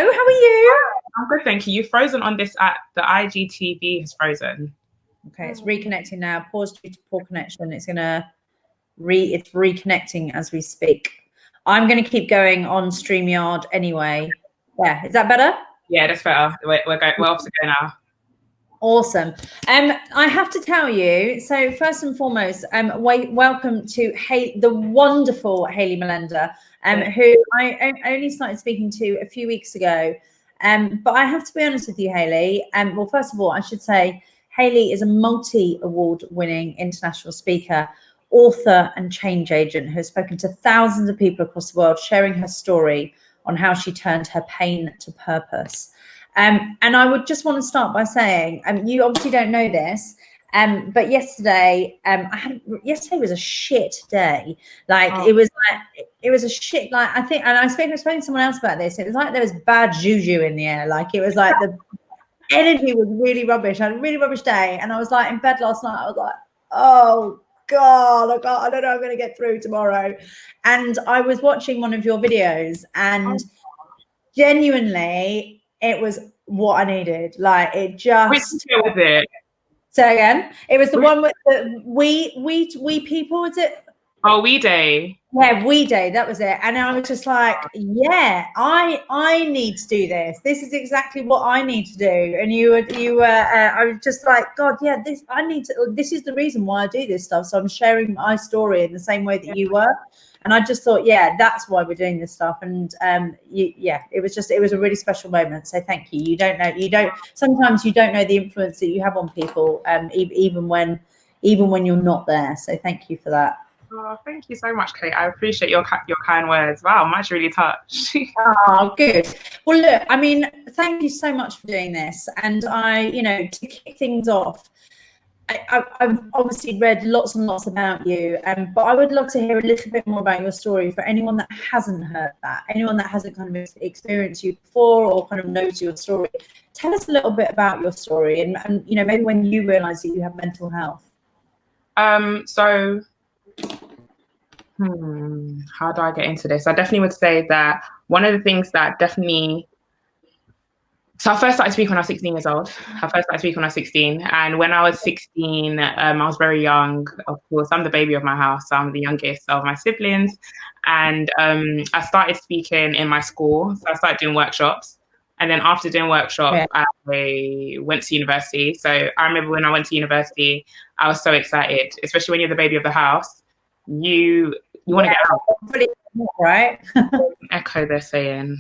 how are you? I'm good, thank you. You've frozen on this app. The IGTV has frozen. Okay, it's reconnecting now. Pause due to poor connection. It's it's reconnecting as we speak. I'm gonna keep going on StreamYard anyway. Yeah, is that better? Yeah, that's better. We're off to go now. Awesome. I have to tell you, so first and foremost, welcome to the wonderful Hayley Mulenda, who I only started speaking to a few weeks ago. But I have to be honest with you, Hayley. Well, first of all, I should say Hayley is a multi-award winning international speaker, author, and change agent who has spoken to thousands of people across the world, sharing her story on how she turned her pain to purpose. And I would just want to start by saying, you obviously don't know this, but yesterday, yesterday was a shit day. It was a shit. Like I think, and I was speaking to someone else about this. It was like there was bad juju in the air. Like it was like the energy was really rubbish. I had a really rubbish day, and I was like in bed last night. I was like, oh God, I don't know. I'm going to get through tomorrow. And I was watching one of your videos, and genuinely, it was what I needed. Like it just. Which video was it? Say again. It was the one with the we people. Was it? Oh, We Day. Yeah, We Day. That was it. And I was just like, yeah, I need to do this. This is exactly what I need to do. And I was just like, God, yeah, this is the reason why I do this stuff. So I'm sharing my story in the same way that you were. And I just thought, yeah, that's why we're doing this stuff. And it was a really special moment. So thank you. Sometimes you don't know the influence that you have on people, even when you're not there. So thank you for that. Oh, thank you so much, Kate. I appreciate your kind words. Wow, I'm actually really touched. Oh, good. Well, look, I mean, thank you so much for doing this. And to kick things off, I've obviously read lots and lots about you, but I would love to hear a little bit more about your story for anyone that hasn't heard that, anyone that hasn't kind of experienced you before or kind of knows your story. Tell us a little bit about your story and maybe when you realised that you have mental health. How do I get into this? I definitely would say that one of the things that definitely. So I first started speaking when I was 16 years old. And when I was 16, I was very young. Of course, I'm the baby of my house. So I'm the youngest of my siblings. And I started speaking in my school. So I started doing workshops. And then after doing workshops, I went to university. So I remember when I went to university, I was so excited, especially when you're the baby of the house. You want to get out. Right? Echo, they're saying.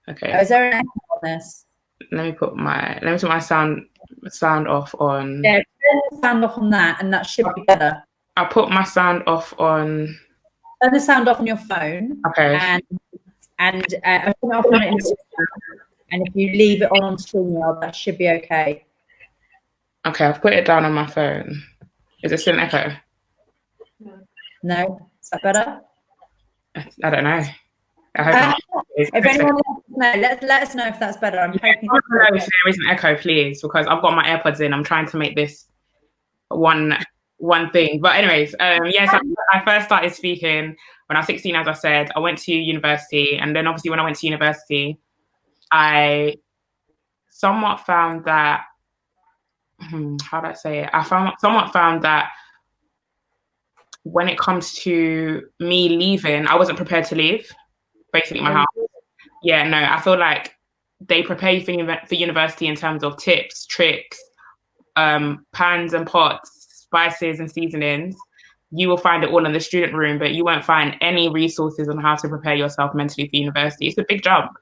Okay. Is there an echo on this? Let me put my sound off on. Yeah, turn the sound off on that, and that should be better. I'll put my sound off on. Turn the sound off on your phone. Okay. And turn it off on Instagram. And if you leave it on StreamYard, that should be okay. Okay, I've put it down on my phone. Is it still an echo? No, is that better? I don't know. I hope if anyone wants to know, let us know if that's better. I'm hoping. If there is an echo, please, because I've got my AirPods in. I'm trying to make this one thing. But anyways, yes, I first started speaking when I was 16. As I said, I went to university, and then obviously when I went to university, I somewhat found that. How do I say it? I somewhat found that. When it comes to me leaving, I wasn't prepared to leave, basically my house. Yeah, no, I feel like they prepare you for university in terms of tips, tricks, pans and pots, spices and seasonings. You will find it all in the student room, but you won't find any resources on how to prepare yourself mentally for university. It's a big jump.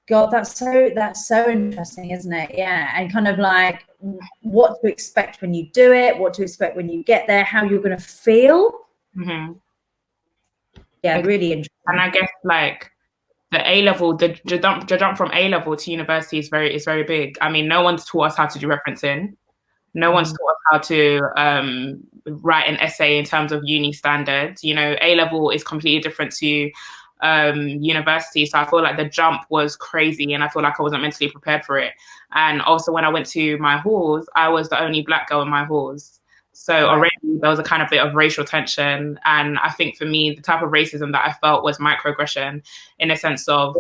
God, that's so interesting, isn't it? Yeah, and kind of like what to expect when you do it, what to expect when you get there, how you're going to feel. Mm-hmm. Yeah, really interesting. And I guess like the A-level, the jump from A-level to university is very big. I mean, no one's taught us how to do referencing. No one's taught us how to write an essay in terms of uni standards. A-level is completely different to university, so I feel like the jump was crazy, and I feel like I wasn't mentally prepared for it. And also when I went to my halls, I was the only black girl in my halls, So already there was a kind of bit of racial tension. And I think for me, the type of racism that I felt was microaggression, in a sense of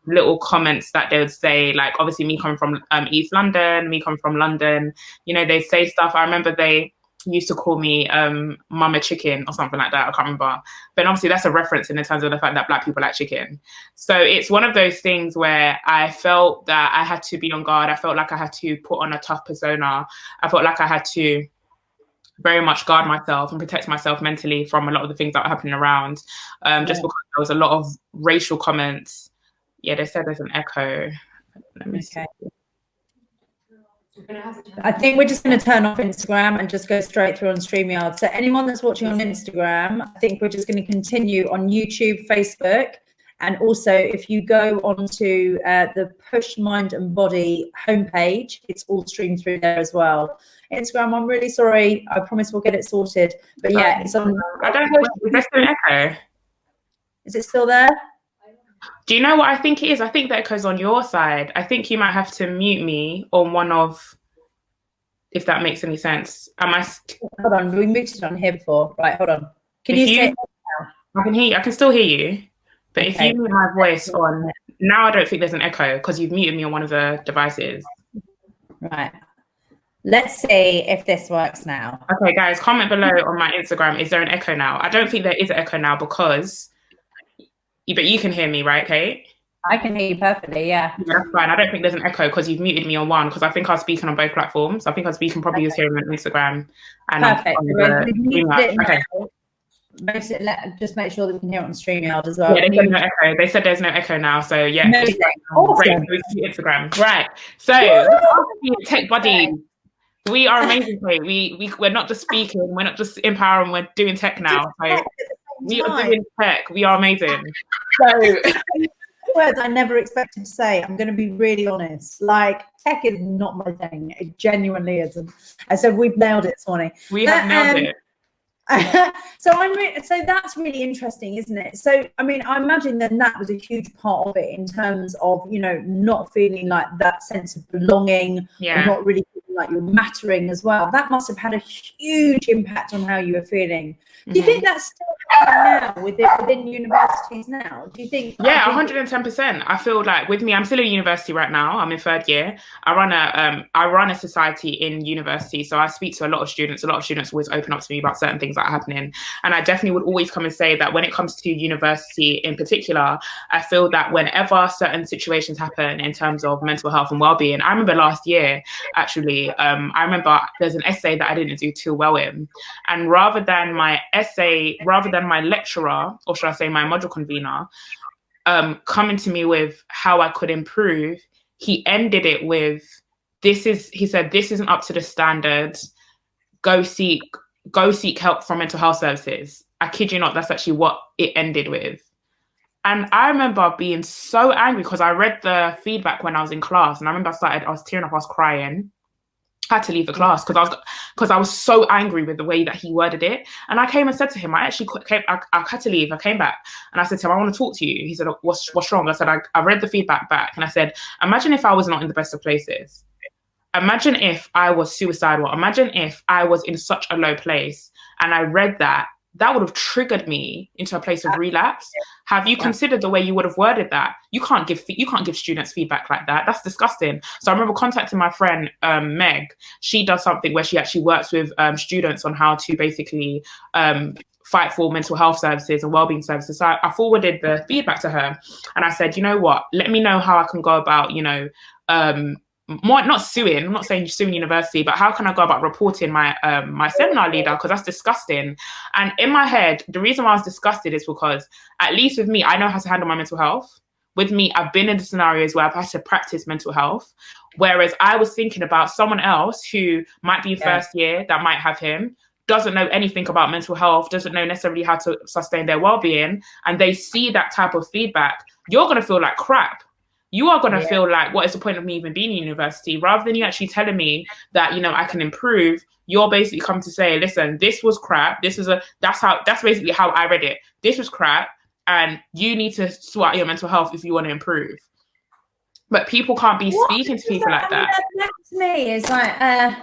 little comments that they would say, like, obviously me coming from East London, me coming from London, you know, they say stuff. I remember they used to call me mama chicken or something like that. I can't remember. But obviously that's a reference in the terms of the fact that Black people like chicken. So it's one of those things where I felt that I had to be on guard. I felt like I had to put on a tough persona. I felt like I had to very much guard myself and protect myself mentally from a lot of the things that are happening around, just because there was a lot of racial comments. Yeah, they said there's an echo. Let me see. I think we're just going to turn off Instagram and just go straight through on StreamYard. So anyone that's watching on Instagram, I think we're just going to continue on YouTube, Facebook, and also if you go onto the Push Mind and Body homepage, it's all streamed through there as well. Instagram, I'm really sorry. I promise we'll get it sorted. But yeah, it's on. I don't know. Is there still an echo? Is it still there? Do you know what I think it is? I think the echo's on your side. I think you might have to mute me on one of, if that makes any sense. Hold on, we muted on here before. Right, hold on. Can you say it now? I can hear you. I can still hear you. But if you mute my voice on, now I don't think there's an echo because you've muted me on one of the devices. Right. Let's see if this works now. Okay, guys, comment below on my Instagram. Is there an echo now? I don't think there is an echo now because, but you can hear me, right, Kate? I can hear you perfectly, yeah. That's fine. I don't think there's an echo because you've muted me on one because I think I was speaking on both platforms. I think I was speaking probably was hearing on Instagram. And perfect. Okay. Just make sure that we can hear it on StreamYard as well. Yeah, they said no echo. They said there's no echo now. So yeah. Awesome. Great. Instagram. Right. So tech buddies. We are amazing, Kate. We're not just speaking, we're not just empowering, we're doing tech now. So we are doing tech. We are amazing. So words I never expected to say. I'm going to be really honest. Like, tech is not my thing. It genuinely isn't. I said we've nailed it, Swanee. We have nailed it. So that's really interesting, isn't it? So I mean, I imagine that was a huge part of it in terms of, you know, not feeling like that sense of belonging, or not really feeling like you're mattering as well. That must have had a huge impact on how you were feeling. Do you think that's still happening now within universities now? Do you think? Yeah, 110%. I feel like with me, I'm still in university right now. I'm in third year. I run a society in university, so I speak to a lot of students. A lot of students always open up to me about certain things that are happening, and I definitely would always come and say that when it comes to university in particular, I feel that whenever certain situations happen in terms of mental health and well-being, I remember last year actually, I remember there's an essay that I didn't do too well in, and rather than my lecturer, or should I say my module convener, coming to me with how I could improve, he ended it with, he said, this isn't up to the standards. Go seek help from mental health services. I kid you not, that's actually what it ended with. And I remember being so angry because I read the feedback when I was in class, and I remember I was tearing up, I was crying. I had to leave the class because I was so angry with the way that he worded it. And I came and said to him, I had to leave. I came back and I said to him, I want to talk to you. He said, what's wrong? I said, I read the feedback back, and I said, imagine if I was not in the best of places. Imagine if I was suicidal. Imagine if I was in such a low place and I read that would have triggered me into a place of relapse. Have you considered the way you would have worded that? You can't give students feedback like that. That's disgusting. So I remember contacting my friend, Meg. She does something where she actually works with students on how to basically fight for mental health services and wellbeing services. So I forwarded the feedback to her, and I said, you know what, let me know how I can go about, not suing. I'm not saying suing university, but how can I go about reporting my my seminar leader, because that's disgusting. And in my head, the reason why I was disgusted is because, at least with me, I know how to handle my mental health. With me, I've been in the scenarios where I've had to practice mental health, whereas I was thinking about someone else who might be in first year, that might have him, doesn't know anything about mental health, doesn't know necessarily how to sustain their well-being, and they see that type of feedback. You're going to feel like crap. You are going to feel like, what is the point of me even being in university? Rather than you actually telling me that, I can improve, you're basically come to say, listen, this was crap. That's basically how I read it. This was crap, and you need to sort out your mental health if you want to improve. But people can't be speaking to people like that. That to me is like,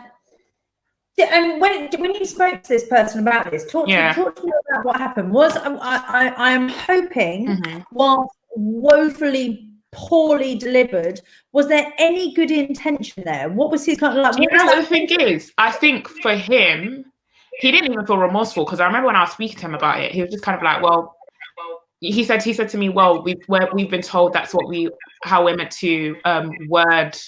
And when you spoke to this person about this, talk to me about what happened. Was I am hoping, while woefully poorly delivered, was there any good intention there? What was his kind of like? You know what the thing is? I think for him, he didn't even feel remorseful, because I remember when I was speaking to him about it, he was just kind of like, well, he said to me, well, we've been told that's how we're meant to word.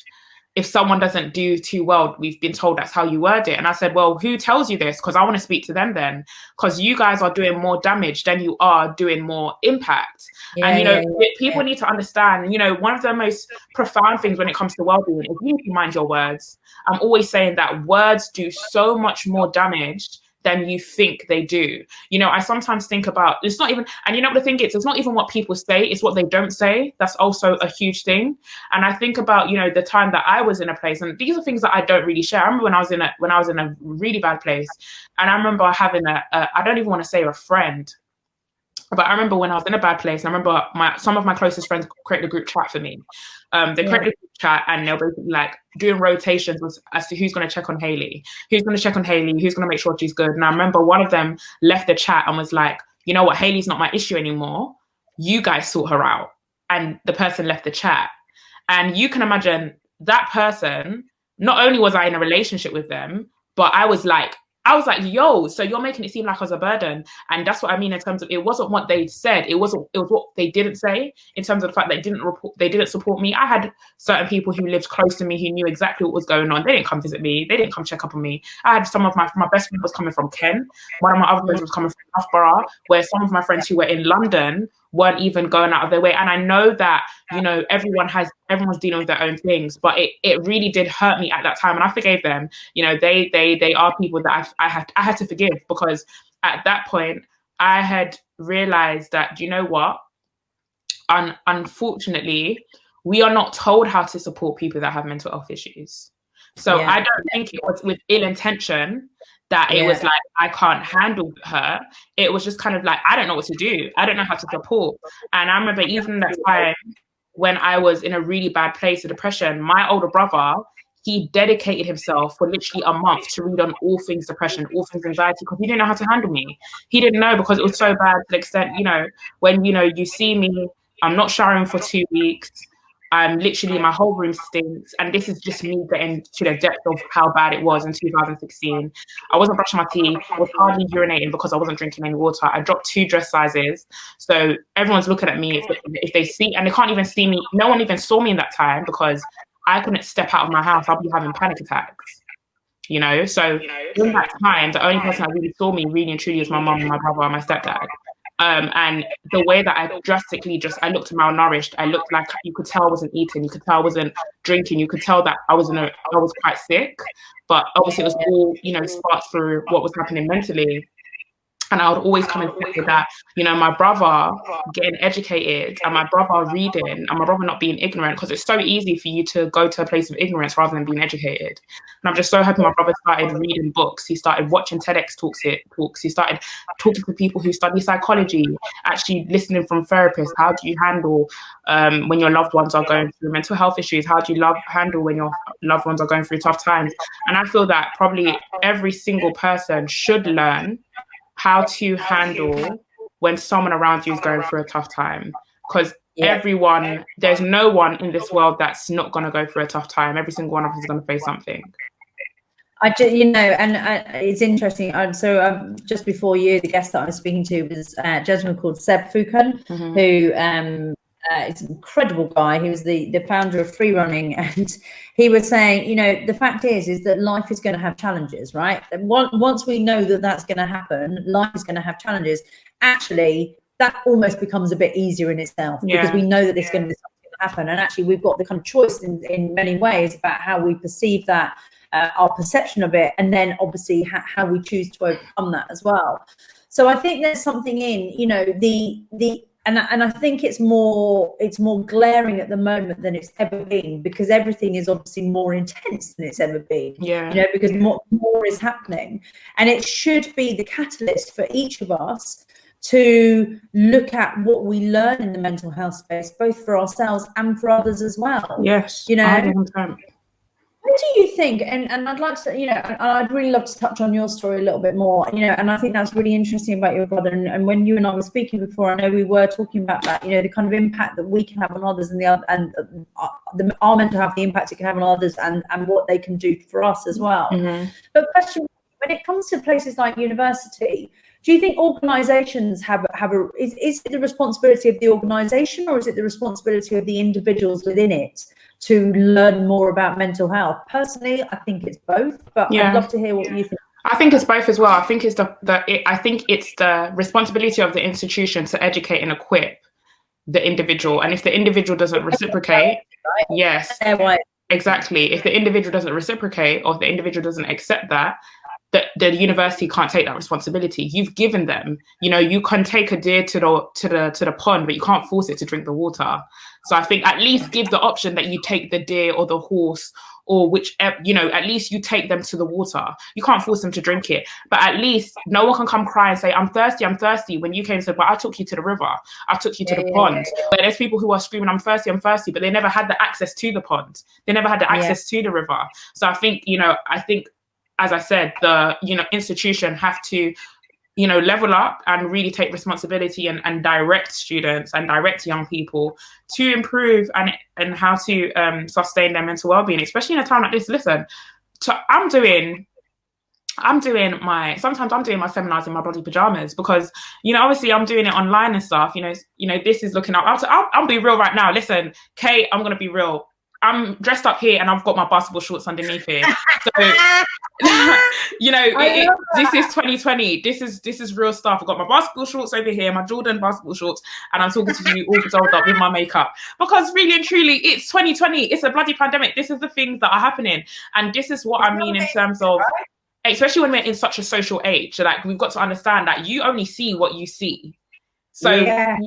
If someone doesn't do too well, we've been told that's how you word it. And I said, well, who tells you this? Because I want to speak to them then, because you guys are doing more damage than you are doing more impact. And, people need to understand, one of the most profound things when it comes to well-being is you need to mind your words. I'm always saying that words do so much more damage than you think they do. I sometimes think about, it's not even, and the thing is, it's not even what people say, it's what they don't say. That's also a huge thing. And I think about, the time that I was in a place, and these are things that I don't really share. I remember when I was in a really bad place, and I remember having I don't even want to say a friend, but I remember when I was in a bad place, and I remember some of my closest friends created a group chat for me. They created a group chat, and they're basically like doing rotations as to who's going to check on Hayley, who's going to make sure she's good. And I remember one of them left the chat and was like, you know what, Hayley's not my issue anymore. You guys sort her out. And the person left the chat. And you can imagine that person, not only was I in a relationship with them, but I was like, yo, so you're making it seem like I was a burden. And that's what I mean in terms of, it wasn't what they said. It was what they didn't say, in terms of the fact they didn't support me. I had certain people who lived close to me who knew exactly what was going on. They didn't come visit me. They didn't come check up on me. I had some of my best friend was coming from Kent. One of my other friends was coming from Loughborough, where some of my friends who were in London weren't even going out of their way. And I know that, everyone's dealing with their own things, but it really did hurt me at that time. And I forgave them. They are people that I had to forgive, because at that point I had realized that, what? Unfortunately, we are not told how to support people that have mental health issues. So I don't think it was with ill intention that it was like, I can't handle her. It was just kind of like, I don't know what to do. I don't know how to support. And I remember even that time when I was in a really bad place of depression, my older brother, he dedicated himself for literally a month to read on all things depression, all things anxiety, because he didn't know how to handle me. He didn't know, because it was so bad to the extent, when, you see me, I'm not showering for 2 weeks. I'm literally, my whole room stinks. And this is just me getting to the depth of how bad it was in 2016. I wasn't brushing my teeth. I was hardly urinating because I wasn't drinking any water. I dropped 2 dress sizes. So everyone's looking at me if they see, and they can't even see me. No one even saw me in that time, because I couldn't step out of my house. I'll be having panic attacks, So in that time, the only person that really saw me really and truly was my mum and my brother and my stepdad. And the way that I drastically I looked malnourished. I looked like, you could tell I wasn't eating. You could tell I wasn't drinking. You could tell that I was quite sick. But obviously it was all, sparked through what was happening mentally. And I would always come and sit with that, my brother getting educated, and my brother reading, and my brother not being ignorant, because it's so easy for you to go to a place of ignorance rather than being educated. And I'm just so happy my brother started reading books. He started watching TEDx talks. He started talking to people who study psychology, actually listening from therapists. How do you handle when your loved ones are going through mental health issues? How do you handle when your loved ones are going through tough times? And I feel that probably every single person should learn how to handle when someone around you is going through a tough time, because there's no one in this world that's not going to go through a tough time. Every single one of us is going to face something. It's interesting. So just before you, the guest that I was speaking to was a gentleman called Seb Fukan, who is an incredible guy. He was the founder of Free Running, and he was saying, the fact is that life is going to have challenges, right? And once we know that that's going to happen, life is going to have challenges. Actually, that almost becomes a bit easier in itself, because we know that there's going to be something to happen, and actually we've got the kind of choice in many ways about how we perceive that, our perception of it, and then obviously how we choose to overcome that as well. So I think there's something in, and I think it's more glaring at the moment than it's ever been, because everything is obviously more intense than it's ever been. Because more is happening, and it should be the catalyst for each of us to look at what we learn in the mental health space, both for ourselves and for others as well. Yes, 100%. What do you think? And I'd like to, I'd really love to touch on your story a little bit more, and I think that's really interesting about your brother. And when you and I were speaking before, I know we were talking about that, the kind of impact that we can have on others, and our mental health, the impact it can have on others, and what they can do for us as well. Mm-hmm. But question, when it comes to places like university, do you think organisations is it the responsibility of the organisation, or is it the responsibility of the individuals within it to learn more about mental health? Personally, I think it's both, but I'd love to hear what you think. I think it's both as well. I think it's the responsibility of the institution to educate and equip the individual. And if the individual doesn't reciprocate, yes, exactly. If the individual doesn't reciprocate, or if the individual doesn't accept that, the university can't take that responsibility. You've given them, you can take a deer to the pond, but you can't force it to drink the water. So I think at least give the option that you take the deer or the horse, or whichever, at least you take them to the water. You can't force them to drink it, but at least no one can come cry and say, I'm thirsty, when you came and said, but I took you to the river, I took you to the pond. But there's people who are screaming, I'm thirsty, but they never had the access to the pond. They never had the access to the river. So I think, as I said, the institution have to level up and really take responsibility and direct students and direct young people to improve and how to sustain their mental well-being, especially in a time like this. Listen, sometimes I'm doing my seminars in my bloody pajamas, because obviously I'm doing it online and stuff. This is looking up. I'll be real right now. Listen, Kate, I'm gonna be real. I'm dressed up here and I've got my basketball shorts underneath here. So, this is 2020. This is real stuff. I've got my basketball shorts over here, my Jordan basketball shorts, and I'm talking to you all dolled up with my makeup. Because really and truly, it's 2020. It's a bloody pandemic. This is the things that are happening. And this is what I mean in terms of, especially when we're in such a social age, like we've got to understand that you only see what you see. So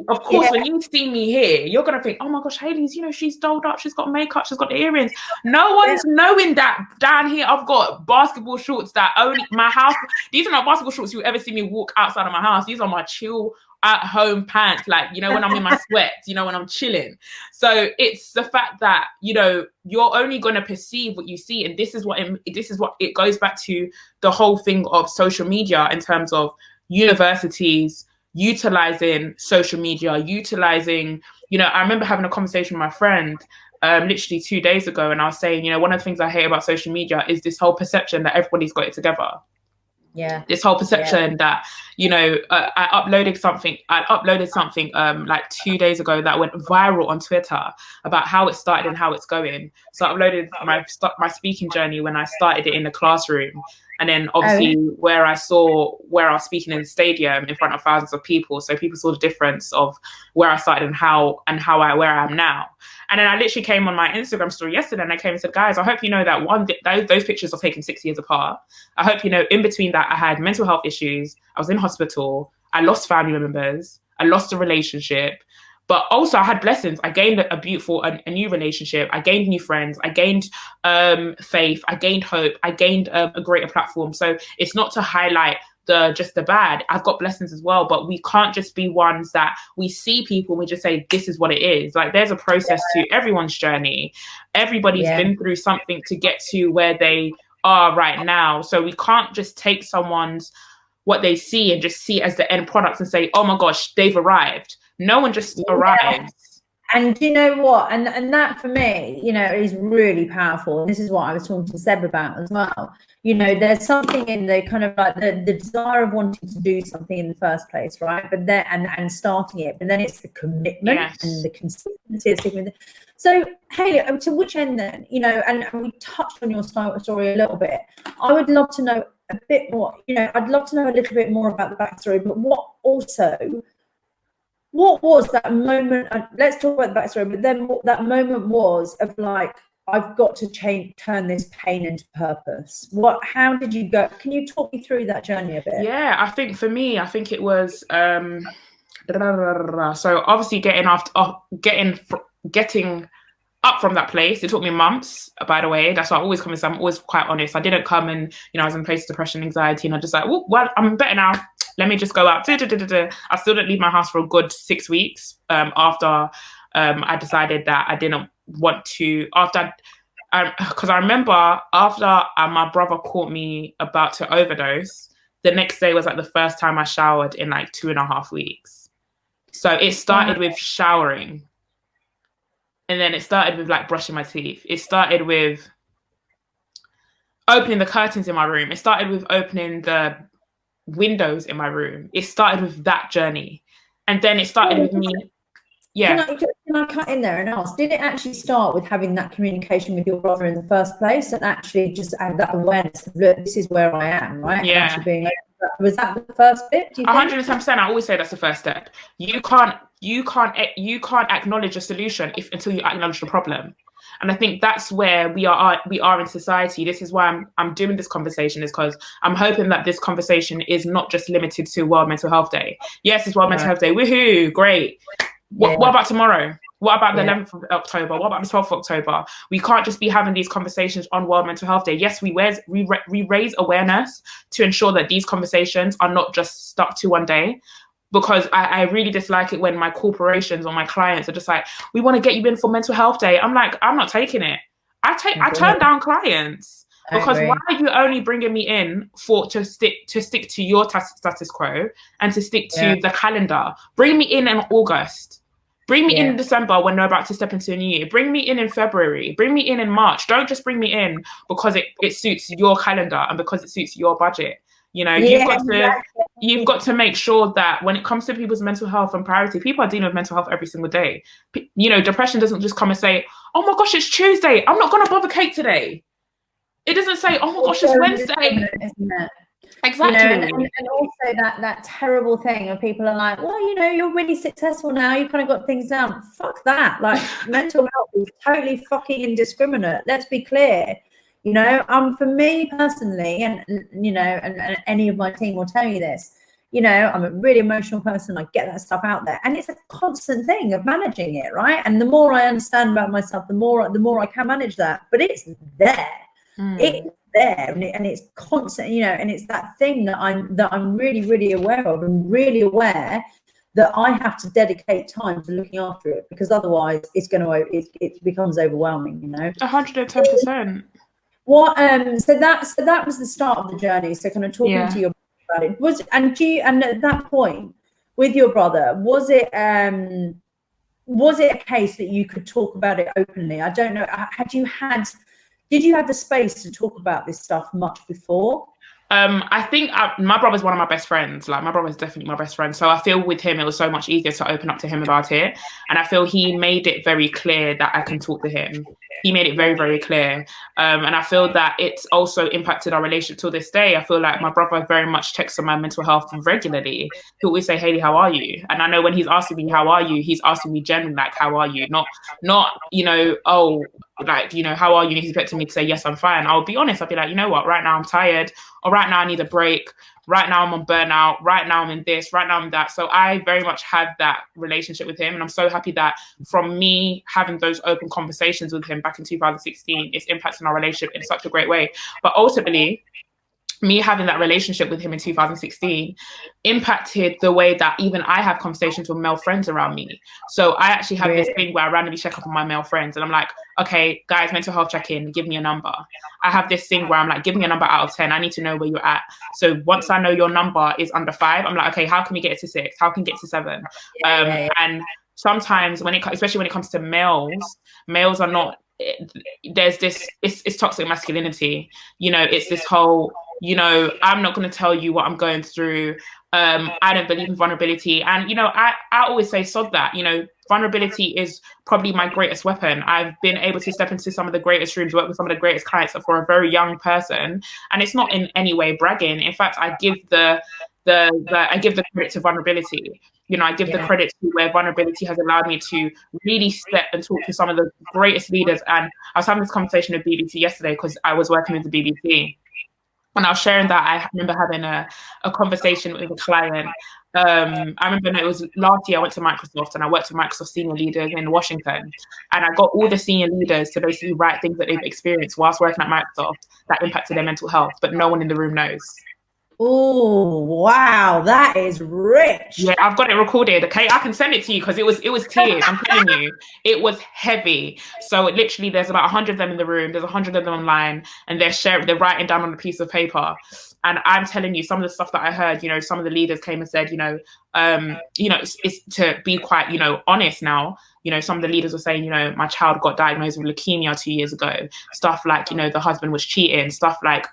of course, when you see me here, you're gonna think, oh my gosh, Hayley's, she's dolled up, she's got makeup, she's got the earrings. No one's knowing that down here I've got basketball shorts that only my house. These are not basketball shorts you ever see me walk outside of my house. These are my chill at home pants, like when I'm in my sweats, when I'm chilling. So it's the fact that you're only gonna perceive what you see, and this is what it goes back to the whole thing of social media in terms of universities utilizing social media, I remember having a conversation with my friend literally 2 days ago, and I was saying, one of the things I hate about social media is this whole perception that everybody's got it together. This whole perception that I uploaded something like 2 days ago that went viral on Twitter about how it started and how it's going. So I uploaded my speaking journey when I started it in the classroom, and then obviously where I was speaking in the stadium in front of thousands of people, so people saw the difference of where I started and where I am now. And then I literally came on my Instagram story yesterday, and I came and said, guys, I hope you know that those pictures are taken 6 years apart. I hope in between that I had mental health issues, I was in hospital, I lost family members, I lost a relationship, but also I had blessings. I gained a new relationship, I gained new friends, I gained faith, I gained hope, I gained a greater platform. So it's not to highlight just the bad. I've got blessings as well, but we can't just be ones that we see people and we just say this is what it is. Like there's a process to everyone's journey. Everybody's been through something to get to where they are right now. So we can't just take someone's what they see and just see it as the end product and say, oh my gosh, they've arrived. No one just arrives. And you know what? And that for me, is really powerful. And this is what I was talking to Seb about as well. There's something in the kind of like the desire of wanting to do something in the first place, right? But then and starting it, but then it's the commitment and the consistency of sticking with it. So, Hayley, to which end then? And we touched on your story a little bit. I would love to know a bit more. I'd love to know a little bit more about the backstory, but what was that moment? Let's talk about the backstory, but then what that moment was of like, I've got to turn this pain into purpose. How did you go? Can you talk me through that journey a bit? Yeah, I think for me, it was so obviously getting up from that place. It took me months, by the way. That's why I always come in. I'm always quite honest. I didn't come and I was in a place of depression, anxiety, and I just like, well, I'm better now. Let me just go out. I still didn't leave my house for a good 6 weeks after I decided that I didn't want to. After because I remember after my brother caught me about to overdose, the next day was like the first time I showered in like 2.5 weeks. So it started with showering. And then it started with like brushing my teeth. It started with opening the curtains in my room. It started with opening the windows in my room. It started with that journey. And then it started with me. Yeah. Can I cut in there and ask, did it actually start with having that communication with your brother in the first place and actually just have that awareness of, look, this is where I am, right? Yeah. Was that the first bit? 110%. I always say that's the first step. You can't acknowledge a solution until you acknowledge the problem. And I think that's where we are in society. This is why I'm doing this conversation, is because I'm hoping that this conversation is not just limited to World Mental Health Day. Yes, it's World Mental Health Day. Woohoo, great. What about tomorrow? What about the 11th of October? What about the 12th of October? We can't just be having these conversations on World Mental Health Day. Yes, we raise awareness to ensure that these conversations are not just stuck to one day. Because I really dislike it when my corporations or my clients are just like, we want to get you in for Mental Health Day. I'm like, I'm not taking it. I turn down clients because why are you only bringing me in to stick to your status quo and to stick to the calendar? Bring me in August. Bring me in December when we're about to step into a new year. Bring me in February. Bring me in March. Don't just bring me in because it suits your calendar and because it suits your budget. You know, you've got to make sure that when it comes to people's mental health and priority, people are dealing with mental health every single day. You know, depression doesn't just come and say, oh my gosh, it's Tuesday, I'm not going to bother Kate today. It doesn't say, oh my gosh, it's Wednesday. Exactly. You know, and also that terrible thing of people are like, well, you know, you're really successful now, you've kind of got things down. Fuck that. Like, mental health is totally fucking indiscriminate. Let's be clear. You know, for me personally, and you know, and any of my team will tell you this, you know, I'm a really emotional person. I get that stuff out there, and it's a constant thing of managing it, right? And the more I understand about myself, the more I can manage that. But it's there, it's there, and it's constant, you know. And it's that thing that I'm really, really aware of, and really aware that I have to dedicate time to looking after it, because otherwise, it becomes overwhelming, you know. 110%. What so that was the start of the journey. So kind of talking to your brother about it and at that point with your brother, was it a case that you could talk about it openly? I don't know. Did you have the space to talk about this stuff much before? I think my brother's one of my best friends. Like, my brother's definitely my best friend. So I feel with him, it was so much easier to open up to him about it. And I feel he made it very clear that I can talk to him. He made it very, very clear. And I feel that it's also impacted our relationship till this day. I feel like my brother very much texts on my mental health regularly. He'll always say, Hayley, how are you? And I know when he's asking me, how are you? He's asking me generally, like, how are you? Not, you know, oh, like, you know, how are you? And he's expecting me to say, yes, I'm fine. I'll be honest. I'll be like, you know what? Right now I'm tired. Or right now I need a break. Right now I'm on burnout. Right now I'm in this. Right now I'm that. So I very much had that relationship with him. And I'm so happy that from me having those open conversations with him back in 2016, it's impacting our relationship in such a great way. But ultimately, me having that relationship with him in 2016 impacted the way that even I have conversations with male friends around me. So I actually have this thing where I randomly check up on my male friends and I'm like, okay, guys, mental health check-in, give me a number. I have this thing where I'm like, give me a number out of 10. I need to know where you're at. So once I know your number is under 5, I'm like, okay, how can we get it to 6? How can we get it to 7? And sometimes especially when it comes to males are not, there's this, it's toxic masculinity. You know, it's this whole, you know, I'm not going to tell you what I'm going through. I don't believe in vulnerability. And, you know, I always say, sod that, you know, vulnerability is probably my greatest weapon. I've been able to step into some of the greatest rooms, work with some of the greatest clients for a very young person. And it's not in any way bragging. In fact, I give the credit to vulnerability. You know, I give the credit to where vulnerability has allowed me to really step and talk to some of the greatest leaders. And I was having this conversation with BBC yesterday because I was working with the BBC. And I was sharing that I remember having a conversation with a client. I remember it was last year I went to Microsoft and I worked with Microsoft senior leaders in Washington. And I got all the senior leaders to basically write things that they've experienced whilst working at Microsoft that impacted their mental health, but no one in the room knows. Oh, wow, that is rich. Yeah, I've got it recorded. Okay, I can send it to you because it was tears. I'm telling you, it was heavy. So it literally, there's about 100 of them in the room. There's 100 of them online, and they're writing down on a piece of paper. And I'm telling you, some of the stuff that I heard, you know, some of the leaders came and said, it's to be quite, honest now. You know, some of the leaders were saying, my child got diagnosed with leukemia 2 years ago. Stuff like, the husband was cheating. Stuff like,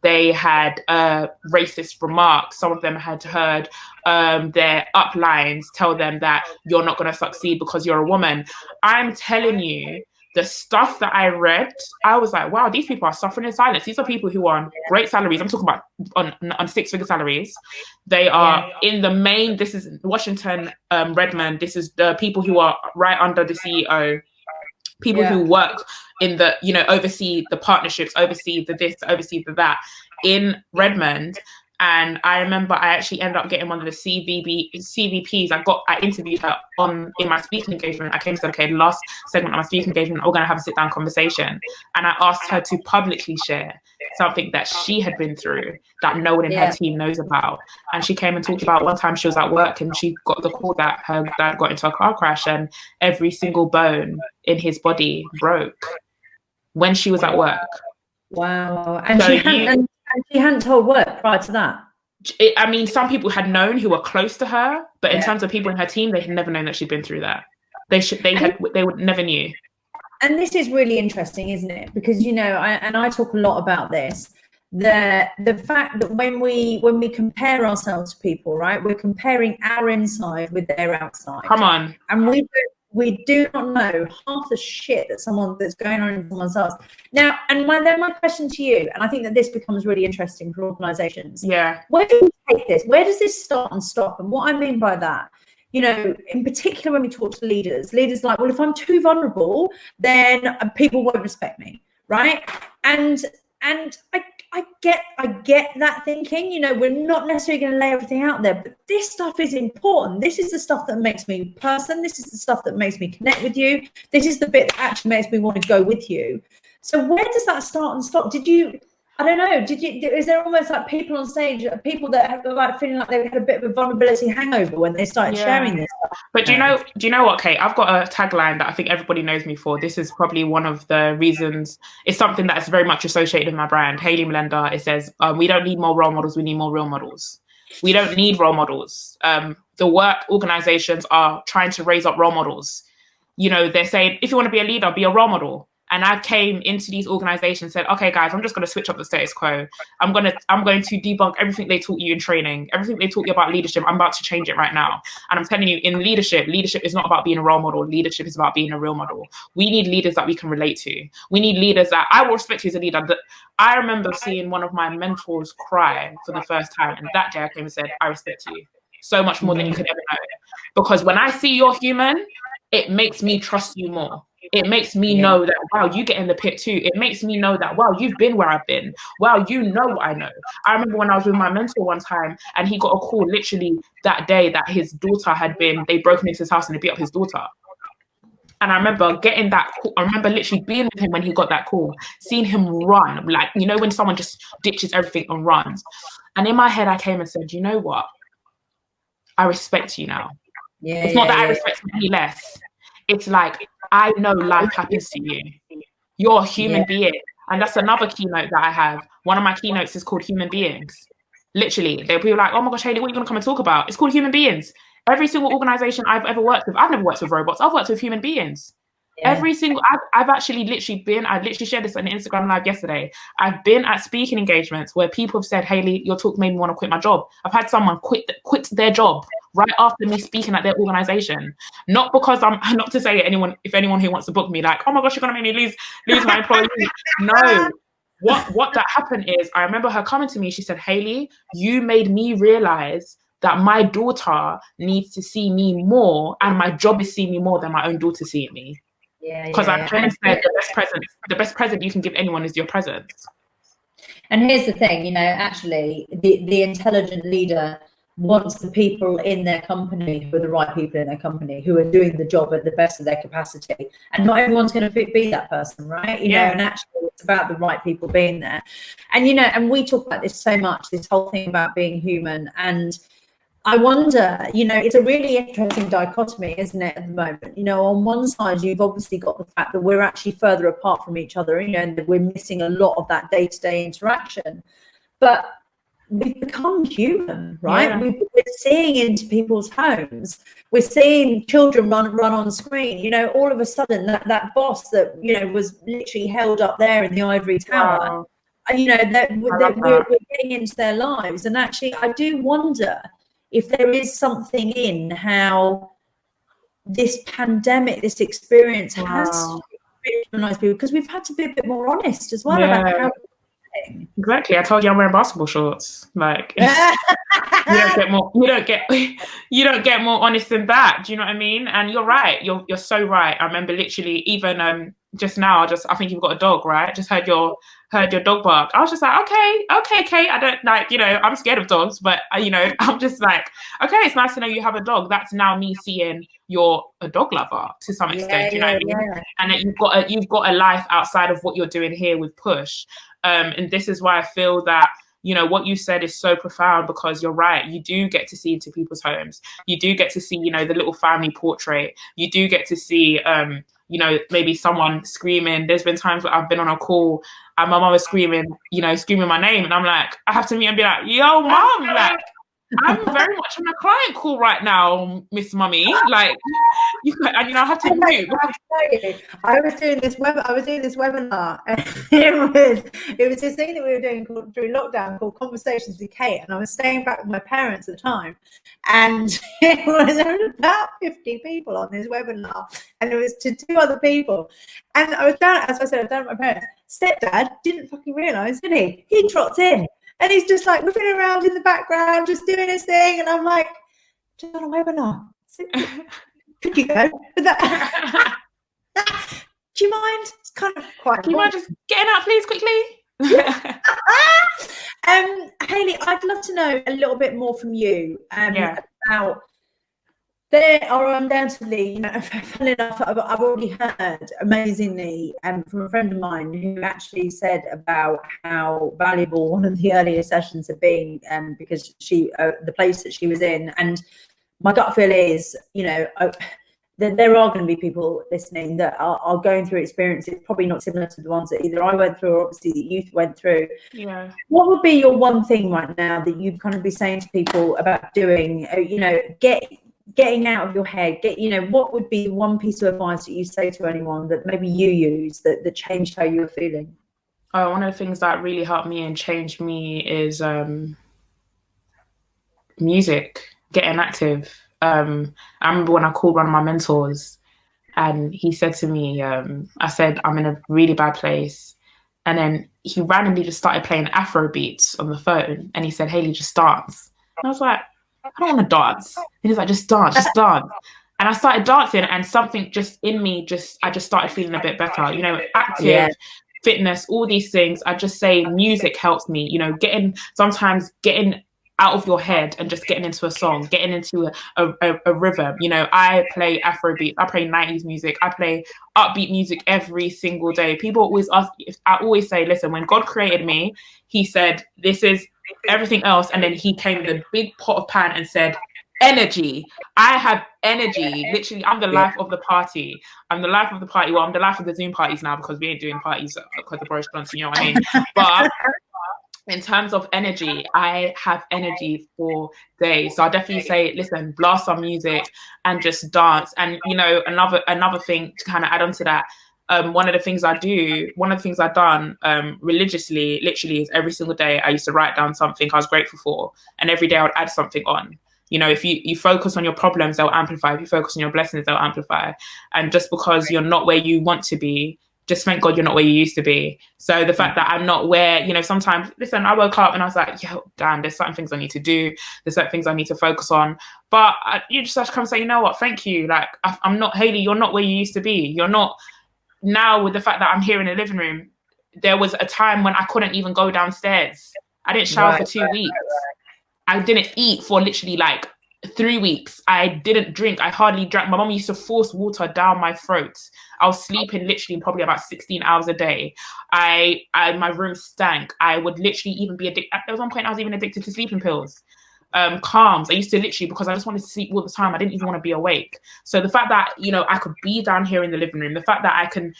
they had racist remarks. Some of them had heard their uplines tell them that you're not going to succeed because you're a woman. I'm telling you, the stuff that I read, I was like, wow, these people are suffering in silence. These are people who are on great salaries. I'm talking about on six-figure salaries. They are in the main, this is Washington, Redmond. This is the people who are right under the CEO. People who work in the, oversee the partnerships, oversee the this, oversee the that in Redmond. And I remember I actually ended up getting one of the CVPs. I interviewed her in my speaking engagement. I came to say, okay, the last segment of my speaking engagement, we're going to have a sit-down conversation. And I asked her to publicly share something that she had been through that no one in her team knows about. And she came and talked about one time she was at work and she got the call that her dad got into a car crash and every single bone in his body broke when she was at work. Wow. And so she hadn't told work prior to that. Some people had known who were close to her, but in terms of people in her team, they had never known that she'd been through that. They would never knew. And this is really interesting, isn't it? Because I talk a lot about this. The fact that when we compare ourselves to people, right, we're comparing our inside with their outside. Come on. And we do not know half the shit that's going on in someone else. Now, and then my question to you, and I think that this becomes really interesting for organizations. Yeah. Where do we take this? Where does this start and stop? And what I mean by that, in particular, when we talk to leaders like, well, if I'm too vulnerable, then people won't respect me, right? And I get that thinking. We're not necessarily going to lay everything out there, but this stuff is important. This is the stuff that makes me a person. This is the stuff that makes me connect with you. This is the bit that actually makes me want to go with you. So where does that start and stop? Is there almost like people on stage, people that have like feeling like they had a bit of a vulnerability hangover when they started sharing this stuff? But do you know what, Kate? I've got a tagline that I think everybody knows me for. This is probably one of the reasons. It's something that's very much associated with my brand, Hayley Mulenda. It says, we don't need more role models, we need more real models. We don't need role models. The work organizations are trying to raise up role models. They're saying, if you want to be a leader, be a role model. And I came into these organizations and said, okay, guys, I'm just going to switch up the status quo. I'm going to debunk everything they taught you in training, everything they taught you about leadership. I'm about to change it right now. And I'm telling you, in leadership is not about being a role model. Leadership is about being a real model. We need leaders that we can relate to. We need leaders that I will respect you as a leader. I remember seeing one of my mentors cry for the first time. And that day I came and said, I respect you so much more than you could ever know. Because when I see you're human, it makes me trust you more. It makes me know that, wow, you get in the pit too. It makes me know that, wow, you've been where I've been. Wow, you know what I know. I remember when I was with my mentor one time and he got a call literally that day that his daughter they broken into his house and they beat up his daughter. And I remember getting that call. I remember literally being with him when he got that call, seeing him run. Like, when someone just ditches everything and runs. And in my head, I came and said, you know what? I respect you now. It's not that I respect you any less. It's like, I know life happens to you. You're a human being. And that's another keynote that I have. One of my keynotes is called Human Beings. Literally, they'll be like, oh my gosh, Hayley, what are you going to come and talk about? It's called Human Beings. Every single organization I've ever worked with, I've never worked with robots. I've worked with human beings. Every single, I've actually literally been, I literally shared this on Instagram Live yesterday. I've been at speaking engagements where people have said, Hayley, your talk made me want to quit my job. I've had someone quit their job right after me speaking at their organization. Not because not to say if anyone who wants to book me, like, oh my gosh, you're going to make me lose my employee. No. What that happened is, I remember her coming to me, she said, Hayley, you made me realize that my daughter needs to see me more, and my job is seeing me more than my own daughter seeing me. Because I said the best present you can give anyone is your presence. And here's the thing, actually, the intelligent leader wants the people in their company who are the right people in their company, who are doing the job at the best of their capacity. And not everyone's going to be that person, right? And actually, It's about the right people being there. And, you know, and we talk about this so much, this whole thing about being human. And I wonder, you know, it's a really interesting dichotomy, isn't it, at the moment? You know, on one side, you've obviously got the fact that we're actually further apart from each other, you know, and that we're missing a lot of that day-to-day interaction. But we've become human, right? Yeah. We're seeing into people's homes. We're seeing children run on screen. You know, all of a sudden, that boss that, you know, was literally held up there in the ivory tower, Wow. you know, we're getting into their lives. And actually, I do wonder if there is something in how this pandemic, this experience has victimized people, because we've had to be a bit more honest as well about how. Exactly. I told you I'm wearing basketball shorts. Like, you don't get more honest than that. Do you know what I mean? And you're right. You're so right. I remember literally even just now. I think you've got a dog, right? Just heard your dog bark. I was just like, okay, Kate. I don't like, you know, I'm scared of dogs, but you know, I'm just like, okay, it's nice to know you have a dog. That's now me seeing you're a dog lover to some extent. Do you know what I mean? And that you've got a life outside of what you're doing here with Push. And this is why I feel that, you know, what you said is so profound, because you're right. You do get to see into people's homes. You do get to see, you know, the little family portrait. You do get to see, you know, maybe someone screaming. There's been times where I've been on a call and my mom was screaming my name. And I'm like, I have to meet and be like, yo, mom, like, I'm very much on a client call right now, Miss Mummy. Like, and you know, I have to move. I was doing this webinar, and it was this thing that we were doing during lockdown called Conversations with Kate, and I was staying back with my parents at the time, and there was about 50 people on this webinar, and it was to 2 other people, and I was down, as I said, I was down with my parents. Stepdad didn't fucking realise, did he? He trots in. And he's just like moving around in the background, just doing his thing. And I'm like, just on a webinar. Could you go? Do you mind? It's kind of quite. Do you mind just getting out, please, quickly? Hayley, I'd love to know a little bit more from you about. There are undoubtedly, you know, funnily enough, I've already heard amazingly from a friend of mine who actually said about how valuable one of the earlier sessions had been, because the place that she was in, and my gut feel is, you know, there are going to be people listening that are going through experiences probably not similar to the ones that either I went through or obviously that you went through. Yeah. What would be your one thing right now that you'd kind of be saying to people about doing, you know, getting out of your head, you know, what would be one piece of advice that you say to anyone that maybe you use that changed how you were feeling? Oh, one of the things that really helped me and changed me is music, getting active. I remember when I called one of my mentors and he said to me, I said, I'm in a really bad place. And then he randomly just started playing Afro beats on the phone. And he said, Hayley, just dance. And I was like, I don't want to dance. And he's like, just dance. And I started dancing, and something just in me, I just started feeling a bit better. You know, active, fitness, all these things. I just say music helps me, you know, getting out of your head and just getting into a song, getting into a rhythm. You know, I play Afrobeat, I play 90s music, I play upbeat music every single day. People always ask, I always say, listen, when God created me, he said, this is everything else. And then he came with a big pot of pan and said, energy. I have energy. Literally, I'm the life of the party. I'm the life of the party. Well, I'm the life of the Zoom parties now, because we ain't doing parties because of Boris Johnson, you know what I mean? But in terms of energy, I have energy for days. So I definitely say, listen, blast some music and just dance. And, you know, another thing to kind of add on to that, one of the things I've done religiously, literally, is every single day I used to write down something I was grateful for. And every day I would add something on. You know, if you focus on your problems, they'll amplify. If you focus on your blessings, they'll amplify. And just because you're not where you want to be, just thank God you're not where you used to be. So the fact that I'm not where, you know, sometimes, listen, I woke up and I was like, yo, damn, there's certain things I need to do. There's certain things I need to focus on. But you just have to come and say, you know what, thank you. Like, I'm not, Hayley, you're not where you used to be. You're not, now with the fact that I'm here in the living room, there was a time when I couldn't even go downstairs. I didn't shower for 2 weeks. I didn't eat for literally like 3 weeks. I didn't drink. I hardly drank. My mom used to force water down my throat. I was sleeping literally probably about 16 hours a day. My room stank. I would literally even be addicted. There was one point I was even addicted to sleeping pills. Calms. I used to literally, because I just wanted to sleep all the time. I didn't even want to be awake. So the fact that, I could be down here in the living room, the fact that I can,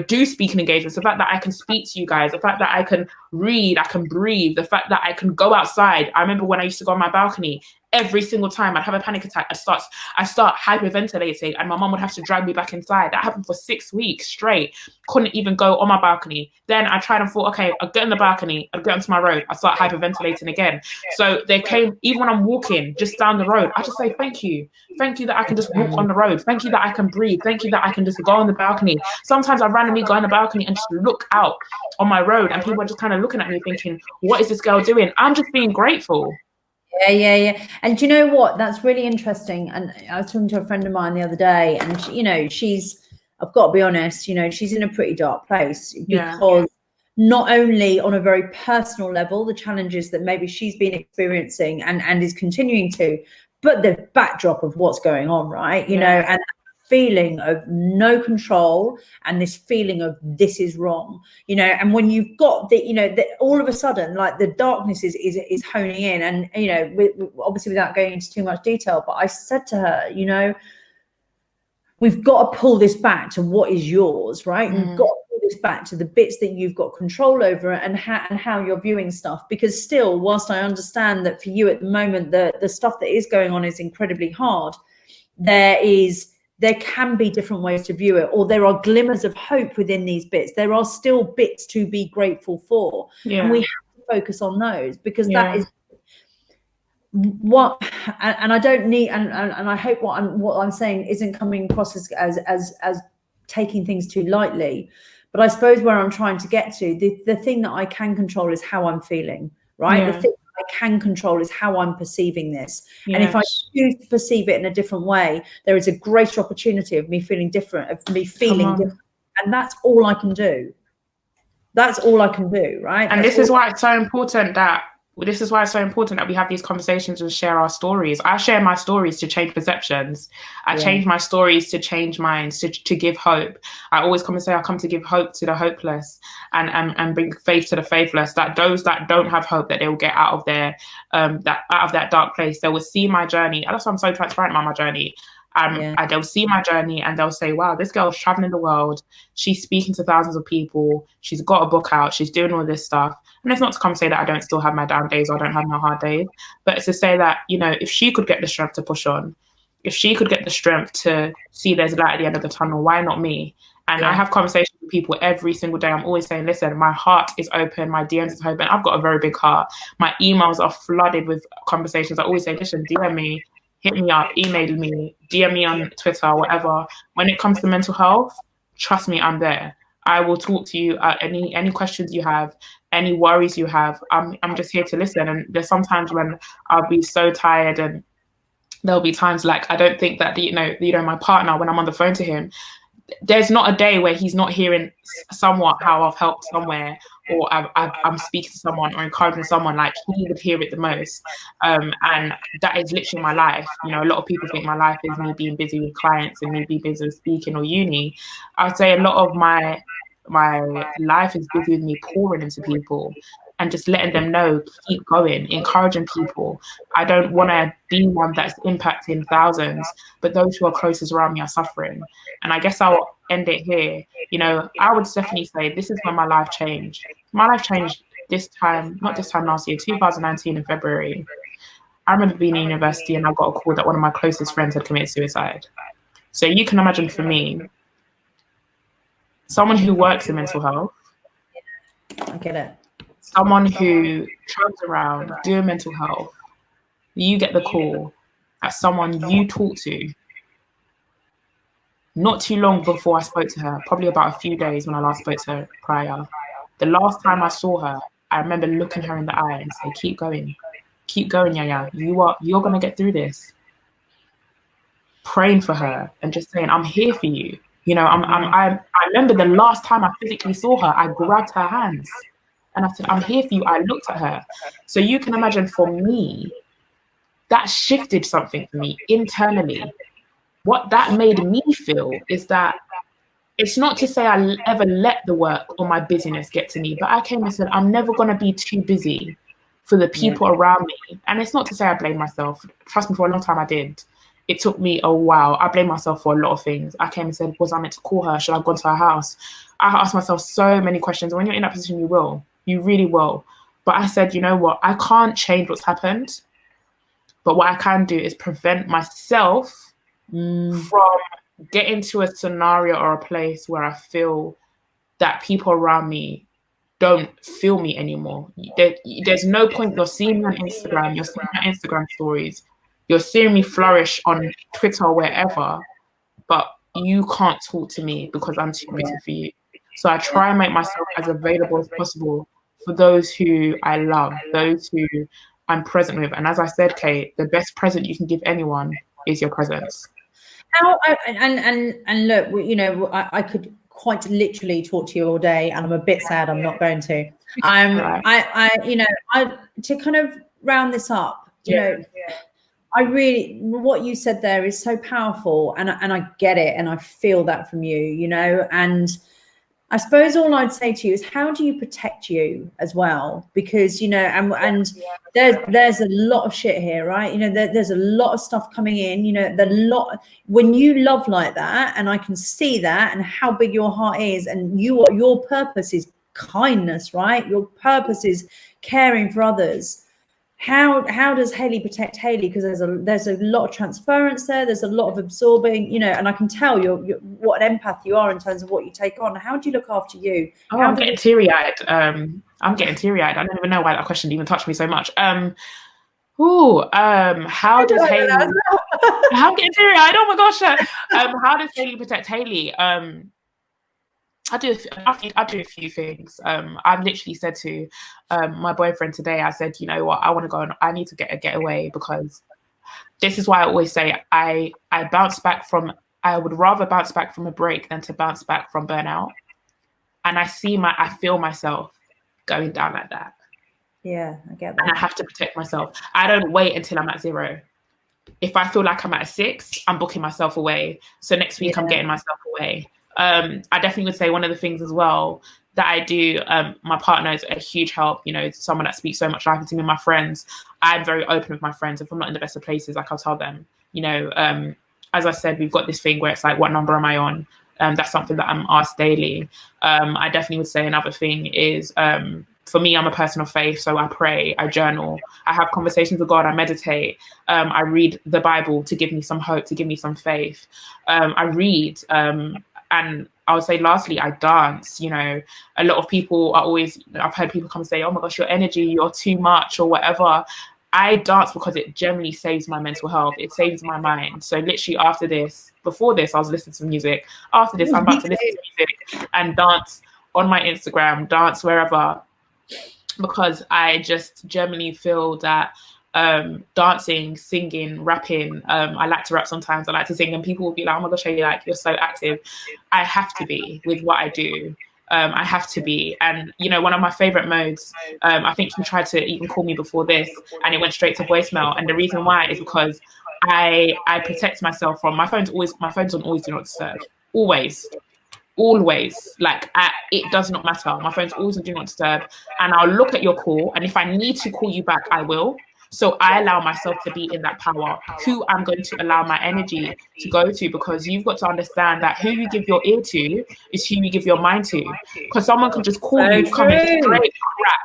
do speaking engagements, the fact that I can speak to you guys, the fact that I can read, I can breathe, the fact that I can go outside. I remember when I used to go on my balcony, every single time I'd have a panic attack, I'd start hyperventilating, and my mom would have to drag me back inside. That happened for 6 weeks straight. Couldn't even go on my balcony. Then I tried and thought, okay, I'll get on the balcony, I'll get onto my road, I start hyperventilating again. So they came, even when I'm walking just down the road, I just say, thank you that I can just walk on the road. Thank you that I can breathe. Thank you that I can just go on the balcony. Sometimes I randomly go on the balcony and just look out on my road, and people are just kind of looking at me thinking, what is this girl doing? I'm just being grateful. Yeah. And do you know what? That's really interesting. And I was talking to a friend of mine the other day, and I've got to be honest, she's in a pretty dark place because not only on a very personal level, the challenges that maybe she's been experiencing and is continuing to, but the backdrop of what's going on, right? And feeling of no control and this feeling of this is wrong, and when you've got all of a sudden, like, the darkness is honing in, and obviously without going into too much detail, but I said to her, we've got to pull this back to what is yours, right? You've got to pull this back to the bits that you've got control over, and how you're viewing stuff, because still, whilst I understand that for you at the moment the stuff that is going on is incredibly hard, there can be different ways to view it, or there are glimmers of hope within these bits. There are still bits to be grateful for, and we have to focus on those, because that is what. And I don't need, and I hope what I'm saying isn't coming across as taking things too lightly. But I suppose where I'm trying to get to, the thing that I can control is how I'm feeling, right? The thing I can control is how I'm perceiving this. And if I choose to perceive it in a different way, there is a greater opportunity of me feeling different, different. And that's all I can do. That's all I can do, right? And this is why it's so important that we have these conversations and share our stories. I share my stories to change perceptions. I change my stories to change minds, to give hope. I always come and say, I come to give hope to the hopeless, and bring faith to the faithless, that those that don't have hope, that they will get out of their out of that dark place. They will see my journey. And that's why I'm so transparent about my journey. And they'll see my journey, and they'll say, wow, this girl's traveling the world. She's speaking to thousands of people. She's got a book out. She's doing all this stuff. And it's not to come say that I don't still have my down days, or I don't have my hard days, but it's to say that, if she could get the strength to push on, if she could get the strength to see there's light at the end of the tunnel, why not me? And I have conversations with people every single day. I'm always saying, listen, my heart is open, my DMs is open. I've got a very big heart. My emails are flooded with conversations. I always say, listen, DM me, hit me up, email me, DM me on Twitter, whatever. When it comes to mental health, trust me, I'm there. I will talk to you. Any questions you have, any worries you have, I'm just here to listen. And there's sometimes when I'll be so tired, and there'll be times like, I don't think that my partner, when I'm on the phone to him, there's not a day where he's not hearing somewhat how I've helped somewhere, or I'm speaking to someone or encouraging someone. Like, he would hear it the most. And that is literally my life. A lot of people think my life is me being busy with clients and me being busy with speaking or uni. I'd say a lot of my life is busy with me pouring into people and just letting them know, keep going, encouraging people. I don't want to be one that's impacting thousands, but those who are closest around me are suffering. And I guess I'll end it here. I would definitely say this is when my life changed. My life changed not this time last year, 2019 in February. I remember being in university, and I got a call that one of my closest friends had committed suicide. So you can imagine, for me, someone who works in mental health, I get it. Someone who travels around doing mental health, you get the call at someone you talk to not too long before I spoke to her, probably about a few days when I last spoke to her prior. The last time I saw her, I remember looking her in the eye and saying, keep going, Yaya. You're going to get through this. Praying for her and just saying, I'm here for you. I remember the last time I physically saw her, I grabbed her hands. And I said, I'm here for you. I looked at her. So you can imagine, for me, that shifted something for me internally. What that made me feel is that it's not to say I ever let the work or my busyness get to me, but I came and said, I'm never going to be too busy for the people around me. And it's not to say I blame myself. Trust me, for a long time I did. It took me a while. I blame myself for a lot of things. I came and said, was I meant to call her? Should I have gone to her house? I asked myself so many questions. When you're in that position, you will. You really will. But I said, you know what? I can't change what's happened. But what I can do is prevent myself from getting to a scenario or a place where I feel that people around me don't feel me anymore. There's no point. You're seeing me on Instagram, you're seeing my Instagram stories, you're seeing me flourish on Twitter or wherever, but you can't talk to me because I'm too busy for you. So I try and make myself as available as possible for those who I love, those who I'm present with. And as I said, Kate, the best present you can give anyone is your presence. And look, you know, I could quite literally talk to you all day, and I'm a bit sad I'm not going to. You know, to kind of round this up, you know, I really, what you said there is so powerful, and I get it, and I feel that from you, you know, and I suppose all I'd say to you is, how do you protect you as well? Because, you know, and there's a lot of shit here, right? You know, there's a lot of stuff coming in, you know, when you love like that, and I can see that, and how big your heart is, and your purpose is kindness, right? Your purpose is caring for others. How does Hayley protect Hayley? Because there's a lot of transference there. There's a lot of absorbing, you know, and I can tell you're what an empath you are in terms of what you take on. How do you look after you? I'm getting teary-eyed. I'm getting teary-eyed. I don't even know why that question even touched me so much. How does Hayley? I'm getting teary-eyed. Oh my gosh. How does Hayley protect Hayley? I do a few things. I've literally said to my boyfriend today, I said, you know what, I want to go and I need to get a getaway, because this is why I always say I would rather bounce back from a break than to bounce back from burnout. And I feel myself going down like that. Yeah, I get that. And I have to protect myself. I don't wait until I'm at 0. If I feel like I'm at a 6, I'm booking myself away. So next week I'm getting myself away. I definitely would say one of the things as well that I do, my partner is a huge help, you know, someone that speaks so much life into me. My friends, I'm very open with my friends. If I'm not in the best of places, like, I'll tell them, you know, as I said, we've got this thing where it's like, what number am I on? That's something that I'm asked daily. I definitely would say another thing is, for me, I'm a person of faith, so I pray, I journal, I have conversations with God, I meditate, I read the Bible to give me some hope, to give me some faith. I read, and I would say lastly, I dance. You know, a lot of people are always, I've heard people come and say, oh my gosh, your energy, you're too much or whatever. I dance because it generally saves my mental health. It saves my mind. So literally before this, I was listening to music. After this, I'm about to listen to music and dance on my Instagram, dance wherever, because I just generally feel that dancing, singing, rapping, I like to rap sometimes, I like to sing, and people will be like, oh my gosh, Hayley, like, you're so active. I have to be with what I do. I have to be. And, you know, one of my favorite modes, I think you tried to even call me before this and it went straight to voicemail. And the reason why is because I protect myself from, my phone's on always do not disturb. Always. Like, it does not matter. My phone's always on do not disturb, and I'll look at your call, and if I need to call you back, I will. So I allow myself to be in that power, who I'm going to allow my energy to go to, because you've got to understand that who you give your ear to is who you give your mind to. Because someone can just call you, come in straight crap,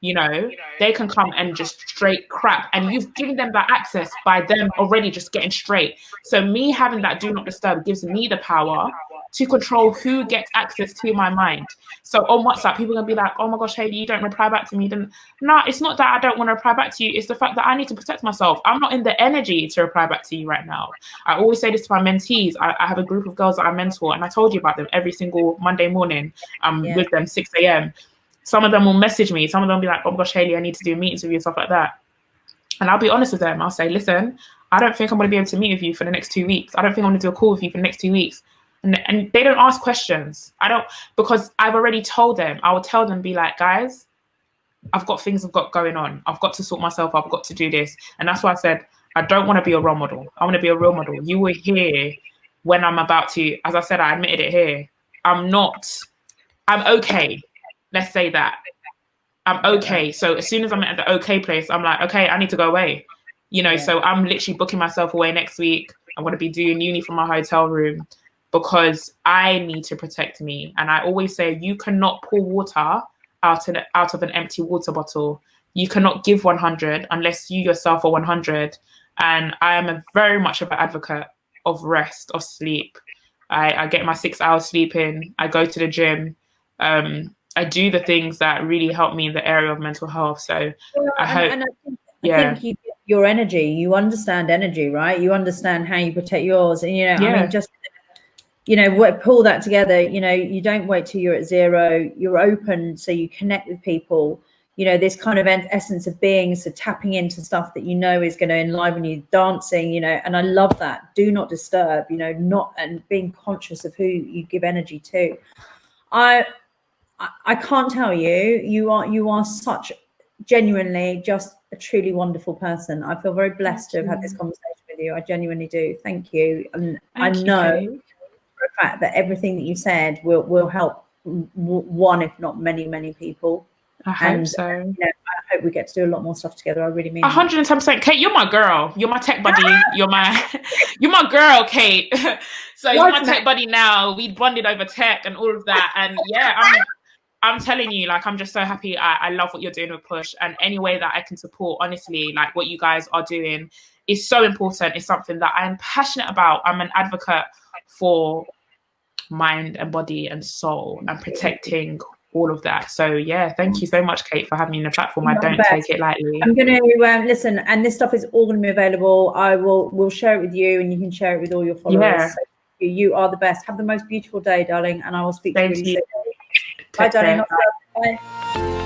you know, they can come and just straight crap, and you've given them that access by them already just getting straight. So me having that do not disturb gives me the power to control who gets access to my mind. So on WhatsApp, people are gonna be like, oh my gosh, Hayley, you don't reply back to me. Then no, it's not that I don't want to reply back to you. It's the fact that I need to protect myself. I'm not in the energy to reply back to you right now. I always say this to my mentees. I have a group of girls that I mentor, and I told you about them every single Monday morning. I'm with them 6 a.m. Some of them will message me. Some of them will be like, oh my gosh, Hayley, I need to do meetings with you and stuff like that. And I'll be honest with them. I'll say, listen, I don't think I'm going to be able to meet with you for the next 2 weeks. I don't think I'm going to do a call with you for the next 2 weeks. And they don't ask questions. Because I've already told them. I will tell them, be like, guys, I've got things I've got going on. I've got to sort myself out. I've got to do this. And that's why I said, I don't want to be a role model. I want to be a real model. You were here when I'm about to, as I said, I admitted it here. I'm okay. Let's say that. I'm okay. So as soon as I'm at the okay place, I'm like, okay, I need to go away. You know, so I'm literally booking myself away next week. I'm going to be doing uni from my hotel room because I need to protect me. And I always say, you cannot pour water out of an empty water bottle. You cannot give 100 unless you yourself are 100. And I am very much of an advocate of rest, of sleep. I get my 6 hours sleep in. I go to the gym. I do the things that really help me in the area of mental health. So I think your energy, you understand energy, right? You understand how you protect yours. And, I mean, just, pull that together. You don't wait till you're at zero. You're open, so you connect with people. This kind of essence of being, so tapping into stuff that is going to enliven you, dancing, and I love that. Do not disturb, and being conscious of who you give energy to. I can't tell you, you are such genuinely just a truly wonderful person. I feel very blessed to have had this conversation with you. I genuinely do. Thank you. And I know for a fact that everything that you said will help one, if not many, many people. I hope so. I hope we get to do a lot more stuff together. I really mean 110%. Kate, you're my girl. You're my tech buddy. You're my girl, Kate. So you're my tech buddy now. We bonded over tech and all of that. And I'm telling you, like, I'm just so happy. I love what you're doing with Push, and any way that I can support, honestly, like what you guys are doing is so important. It's something that I'm passionate about. I'm an advocate for mind and body and soul and protecting all of that. So yeah, thank you so much, Kate, for having me on the platform. I don't take it lightly. I'm going to listen, and this stuff is all going to be available. We'll share it with you, and you can share it with all your followers. Yeah. So you are the best. Have the most beautiful day, darling, and I will speak to you really soon. Bye, Take darling. care. Bye.